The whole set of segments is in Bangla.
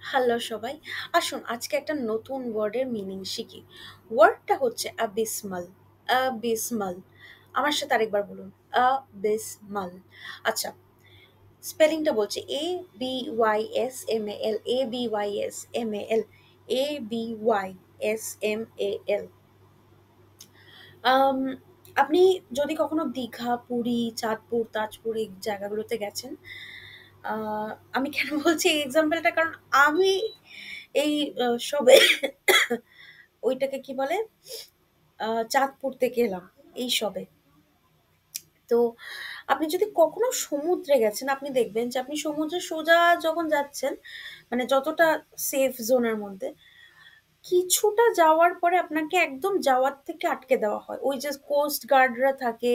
হ্যালো সবাই, আসুন আজকে একটা নতুন ওয়ার্ডের মিনিং শিখি। ওয়ার্ডটা হচ্ছে অ্যাবিসমাল। অ্যাবিসমাল, আমার সাথে আরেকবার বলুন। অ্যাবিসমাল। আচ্ছা, স্পেলিংটা বলছে ABYSMAL, ABYSMAL, ABYSMAL। আম, আপনি যদি কখনো দীঘা, পুরী, চাঁদপুর, তাজপুর এই জায়গাগুলোতে গেছেন, আমি কেন বলছি এই এক্সাম্পলটা, কারণ আমি এই সবে ওইটাকে কি বলে, চাঁদপুর থেকে এলাম এই সবে। তো আপনি যদি কখনো সমুদ্রে গেছেন, আপনি দেখবেন যে আপনি সমুদ্রে সোজা যখন যাচ্ছেন, মানে যতটা সেফ জোনের মধ্যে, কিছুটা যাওয়ার পরে আপনাকে একদম যাওয়ার থেকে আটকে দেওয়া হয়। ওই যে কোস্ট গার্ডরা থাকে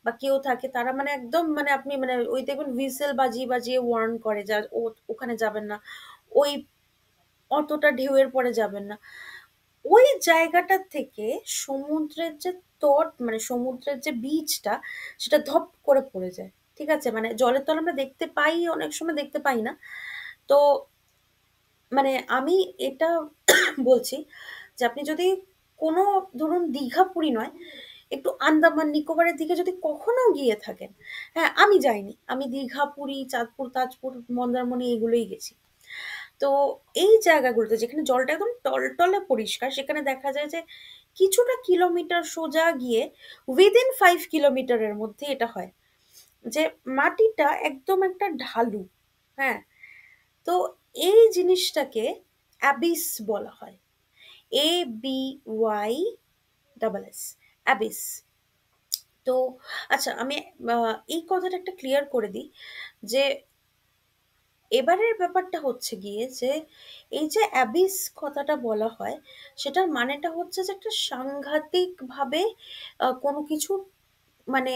বা কেউ থাকে, তারা মানে একদম মানে আপনি মানে ওই দেখবেন হুইসেল বাজিয়ে বাজিয়ে ওয়ার্ন করে যা ওখানে যাবেন না, ওই অতটা ঢেউয়ের পরে যাবেন না। ওই জায়গাটা থেকে সমুদ্রের যে তট, মানে সমুদ্রের যে বীজটা, সেটা ধপ করে পড়ে যায়। ঠিক আছে, মানে জলের তল আমরা দেখতে পাই, অনেক সময় দেখতে পাই না। তো মানে আমি এটা বলছি যে আপনি যদি কোনো, ধরুন দীঘা পুরী নয়, একটু আন্দামান নিকোবরের দিকে যদি কখনো গিয়ে থাকেন, হ্যাঁ আমি যাইনি, আমি দীঘা, পুরী, চাঁদপুর, তাজপুর, মন্দারমণি এগুলোই গেছি। তো এই জায়গাগুলোতে যেখানে জলটা একদম টলটলে পরিষ্কার, সেখানে দেখা যায় যে কিছুটা কিলোমিটার সোজা গিয়ে উইদিন 5 কিলোমিটারের মধ্যে এটা হয় যে মাটিটা একদম একটা ঢালু। হ্যাঁ, তো এই জিনিসটাকে অ্যাবিস বলা হয়। ABYSS, Abyss. তো আচ্ছা, আমি এই কথাটা একটা ক্লিয়ার করে দিই যে এবারের ব্যাপারটা হচ্ছে গিয়ে যে এই যে অ্যাবিস কথাটা বলা হয়, সেটার মানেটা হচ্ছে যে একটা সাংঘাতিক ভাবে কোনো কিছু, মানে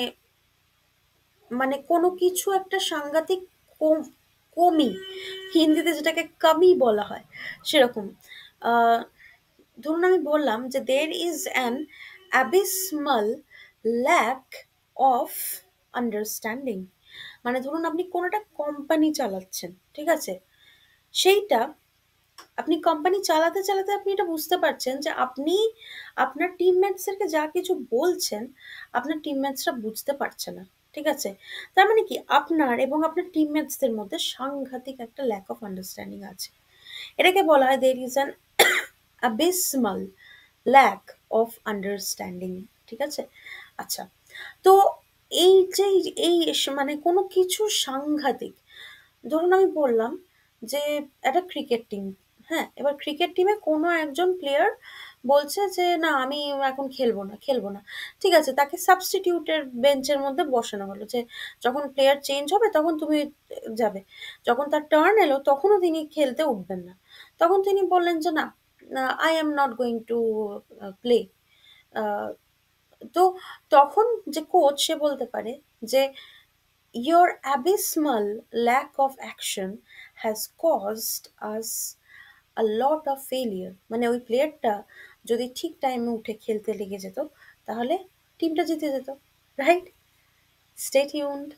মানে কোনো কিছু একটা সাংঘাতিক কম- কমি, হিন্দিতে যেটাকে কমি বলা হয় সেরকম। আহ, ধরুন আমি বললাম যে there is an abysmal lack of understanding. মানে ধরুন আপনি কোনো একটা কোম্পানি চালাচ্ছেন, ঠিক আছে, সেইটা আপনি কোম্পানি চালাতে চালাতে আপনি এটা বুঝতে পারছেন যে আপনি আপনার টিমমেটসদেরকে যা কিছু বলছেন, আপনার টিমমেটসরা বুঝতে পারছে না। ঠিক আছে, তার মানে কি আপনার এবং আপনার টিমমেটসদের মধ্যে সাংঘাতিক একটা ল্যাক অফ আন্ডারস্ট্যান্ডিং আছে। এটাকে বলা হয় দের is an abysmal lack of understanding। ঠিক আছে, আচ্ছা। তো এই যে এই মানে কোনো কিছু সাংঘাতিক, ধরুন আমি বললাম যে একটা ক্রিকেট টিম, হ্যাঁ, এবার ক্রিকেট টিমে কোনো একজন প্লেয়ার বলছে যে না আমি এখন খেলবো না। ঠিক আছে, তাকে সাবস্টিটিউটের বেঞ্চের মধ্যে বসানো হলো যে যখন প্লেয়ার চেঞ্জ হবে তখন তুমি যাবে। যখন তার টার্ন এলো তখনও তিনি খেলতে উঠবেন না। তখন তিনি বললেন যে না, I am not going to play. তো তখন যে কোচ সে বলতে পারে যে your abysmal lack of action has caused us a lot of failure। মানে ওই প্লেয়ারটা যদি ঠিক টাইমে উঠে খেলতে লেগে যেত, তাহলে টিমটা জিতে যেত। রাইট? Stay tuned.